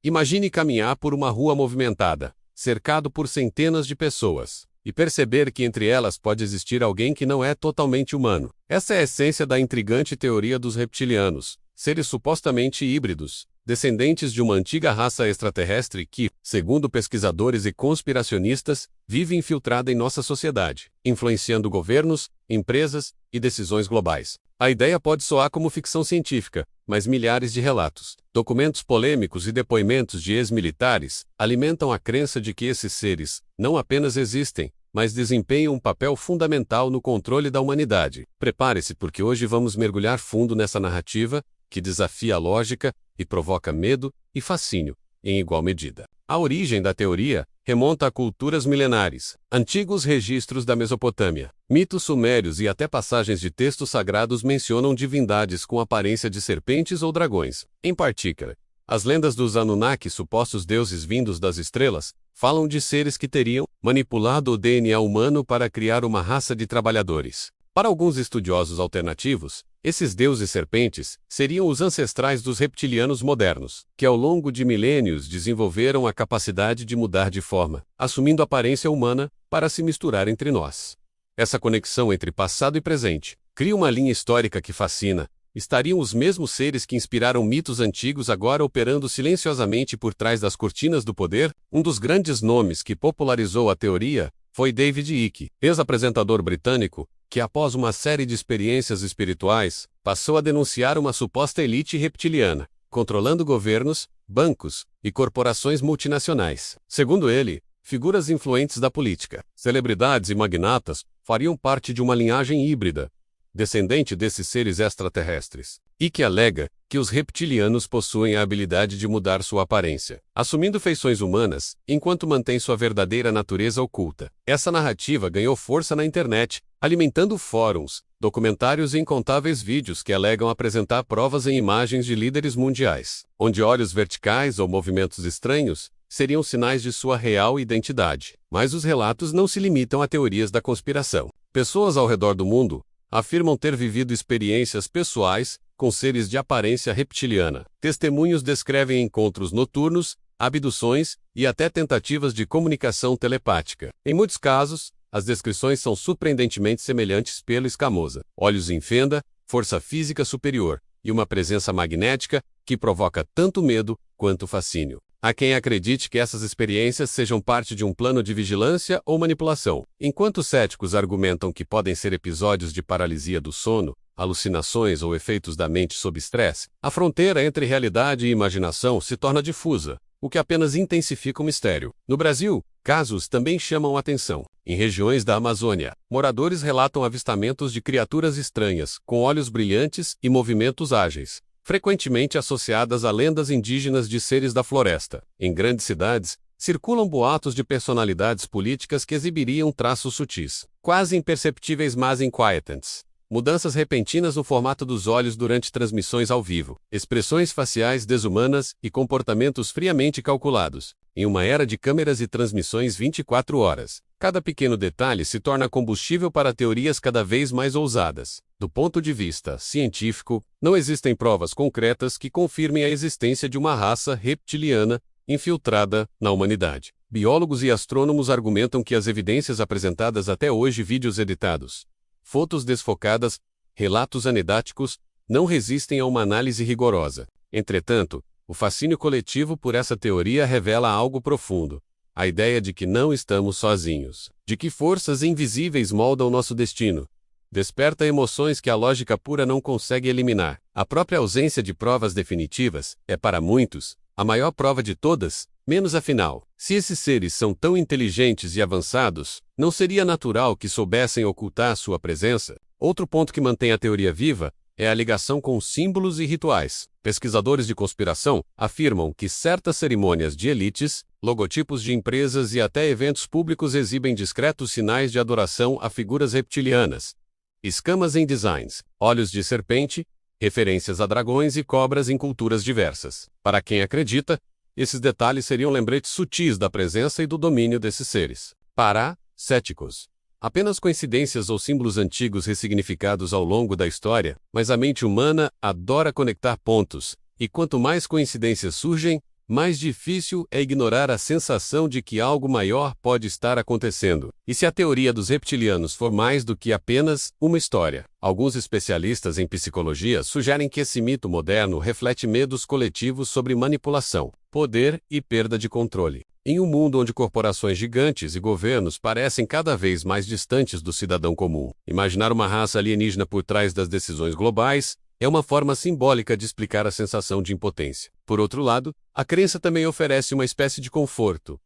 Imagine caminhar por uma rua movimentada, cercado por centenas de pessoas, e perceber que entre elas pode existir alguém que não é totalmente humano. Essa é a essência da intrigante teoria dos reptilianos, seres supostamente híbridos, descendentes de uma antiga raça extraterrestre que, segundo pesquisadores e conspiracionistas, vive infiltrada em nossa sociedade, influenciando governos, empresas e decisões globais. A ideia pode soar como ficção científica, mas milhares de relatos, documentos polêmicos e depoimentos de ex-militares alimentam a crença de que esses seres não apenas existem, mas desempenham um papel fundamental no controle da humanidade. Prepare-se, porque hoje vamos mergulhar fundo nessa narrativa que desafia a lógica e provoca medo e fascínio, em igual medida. A origem da teoria remonta a culturas milenares, antigos registros da Mesopotâmia, mitos sumérios e até passagens de textos sagrados mencionam divindades com aparência de serpentes ou dragões. Em particular, as lendas dos Anunnaki, supostos deuses vindos das estrelas, falam de seres que teriam manipulado o DNA humano para criar uma raça de trabalhadores. Para alguns estudiosos alternativos, esses deuses serpentes seriam os ancestrais dos reptilianos modernos, que ao longo de milênios desenvolveram a capacidade de mudar de forma, assumindo aparência humana, para se misturar entre nós. Essa conexão entre passado e presente cria uma linha histórica que fascina. Estariam os mesmos seres que inspiraram mitos antigos agora operando silenciosamente por trás das cortinas do poder? Um dos grandes nomes que popularizou a teoria foi David Icke, ex-apresentador britânico, que após uma série de experiências espirituais, passou a denunciar uma suposta elite reptiliana, controlando governos, bancos e corporações multinacionais. Segundo ele, figuras influentes da política, celebridades e magnatas fariam parte de uma linhagem híbrida, descendente desses seres extraterrestres, e que alega que os reptilianos possuem a habilidade de mudar sua aparência, assumindo feições humanas, enquanto mantém sua verdadeira natureza oculta. Essa narrativa ganhou força na internet, alimentando fóruns, documentários e incontáveis vídeos que alegam apresentar provas em imagens de líderes mundiais, onde olhos verticais ou movimentos estranhos seriam sinais de sua real identidade. Mas os relatos não se limitam a teorias da conspiração. Pessoas ao redor do mundo afirmam ter vivido experiências pessoais com seres de aparência reptiliana. Testemunhos descrevem encontros noturnos, abduções e até tentativas de comunicação telepática. Em muitos casos, as descrições são surpreendentemente semelhantes pelo escamosa, olhos em fenda, força física superior e uma presença magnética que provoca tanto medo quanto fascínio. Há quem acredite que essas experiências sejam parte de um plano de vigilância ou manipulação, enquanto céticos argumentam que podem ser episódios de paralisia do sono, alucinações ou efeitos da mente sob estresse. A fronteira entre realidade e imaginação se torna difusa, o que apenas intensifica o mistério. No Brasil, casos também chamam a atenção. Em regiões da Amazônia, moradores relatam avistamentos de criaturas estranhas, com olhos brilhantes e movimentos ágeis, frequentemente associadas a lendas indígenas de seres da floresta. Em grandes cidades, circulam boatos de personalidades políticas que exibiriam traços sutis, quase imperceptíveis mas inquietantes. Mudanças repentinas no formato dos olhos durante transmissões ao vivo, expressões faciais desumanas e comportamentos friamente calculados. Em uma era de câmeras e transmissões 24 horas, cada pequeno detalhe se torna combustível para teorias cada vez mais ousadas. Do ponto de vista científico, não existem provas concretas que confirmem a existência de uma raça reptiliana infiltrada na humanidade. Biólogos e astrônomos argumentam que as evidências apresentadas até hoje, vídeos editados, fotos desfocadas, relatos anedáticos, não resistem a uma análise rigorosa. Entretanto, o fascínio coletivo por essa teoria revela algo profundo. A ideia de que não estamos sozinhos, de que forças invisíveis moldam nosso destino, desperta emoções que a lógica pura não consegue eliminar. A própria ausência de provas definitivas é, para muitos, a maior prova de todas, menos afinal. Se esses seres são tão inteligentes e avançados, não seria natural que soubessem ocultar sua presença? Outro ponto que mantém a teoria viva é a ligação com símbolos e rituais. Pesquisadores de conspiração afirmam que certas cerimônias de elites, logotipos de empresas e até eventos públicos exibem discretos sinais de adoração a figuras reptilianas. Escamas em designs, olhos de serpente, referências a dragões e cobras em culturas diversas. Para quem acredita, esses detalhes seriam lembretes sutis da presença e do domínio desses seres. Para céticos, apenas coincidências ou símbolos antigos ressignificados ao longo da história, mas a mente humana adora conectar pontos, e quanto mais coincidências surgem, mais difícil é ignorar a sensação de que algo maior pode estar acontecendo. E se a teoria dos reptilianos for mais do que apenas uma história? Alguns especialistas em psicologia sugerem que esse mito moderno reflete medos coletivos sobre manipulação, poder e perda de controle. Em um mundo onde corporações gigantes e governos parecem cada vez mais distantes do cidadão comum, imaginar uma raça alienígena por trás das decisões globais é uma forma simbólica de explicar a sensação de impotência. Por outro lado, a crença também oferece uma espécie de conforto.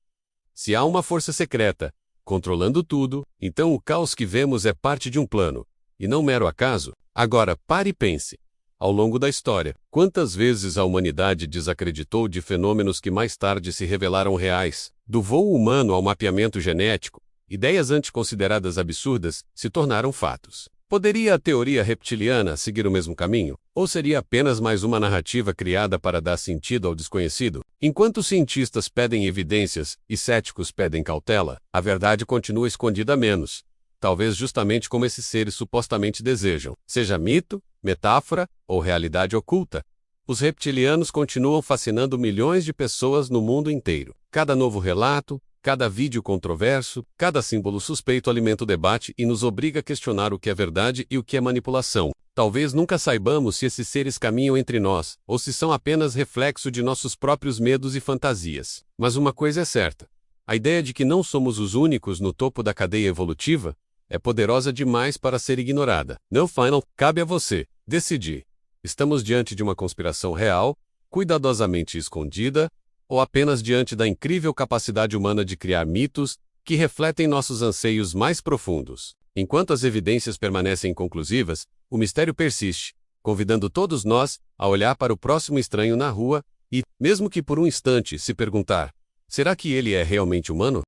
Se há uma força secreta controlando tudo, então o caos que vemos é parte de um plano, e não mero acaso. Agora, pare e pense. Ao longo da história, quantas vezes a humanidade desacreditou de fenômenos que mais tarde se revelaram reais? Do voo humano ao mapeamento genético, ideias antes consideradas absurdas se tornaram fatos. Poderia a teoria reptiliana seguir o mesmo caminho? Ou seria apenas mais uma narrativa criada para dar sentido ao desconhecido? Enquanto cientistas pedem evidências e céticos pedem cautela, a verdade continua escondida a menos. Talvez justamente como esses seres supostamente desejam, seja mito, metáfora ou realidade oculta. Os reptilianos continuam fascinando milhões de pessoas no mundo inteiro. Cada novo relato, cada vídeo controverso, cada símbolo suspeito alimenta o debate e nos obriga a questionar o que é verdade e o que é manipulação. Talvez nunca saibamos se esses seres caminham entre nós, ou se são apenas reflexo de nossos próprios medos e fantasias. Mas uma coisa é certa: a ideia de que não somos os únicos no topo da cadeia evolutiva é poderosa demais para ser ignorada. No final, cabe a você decidir. Estamos diante de uma conspiração real, cuidadosamente escondida, ou apenas diante da incrível capacidade humana de criar mitos que refletem nossos anseios mais profundos? Enquanto as evidências permanecem inconclusivas, o mistério persiste, convidando todos nós a olhar para o próximo estranho na rua e, mesmo que por um instante, se perguntar: será que ele é realmente humano?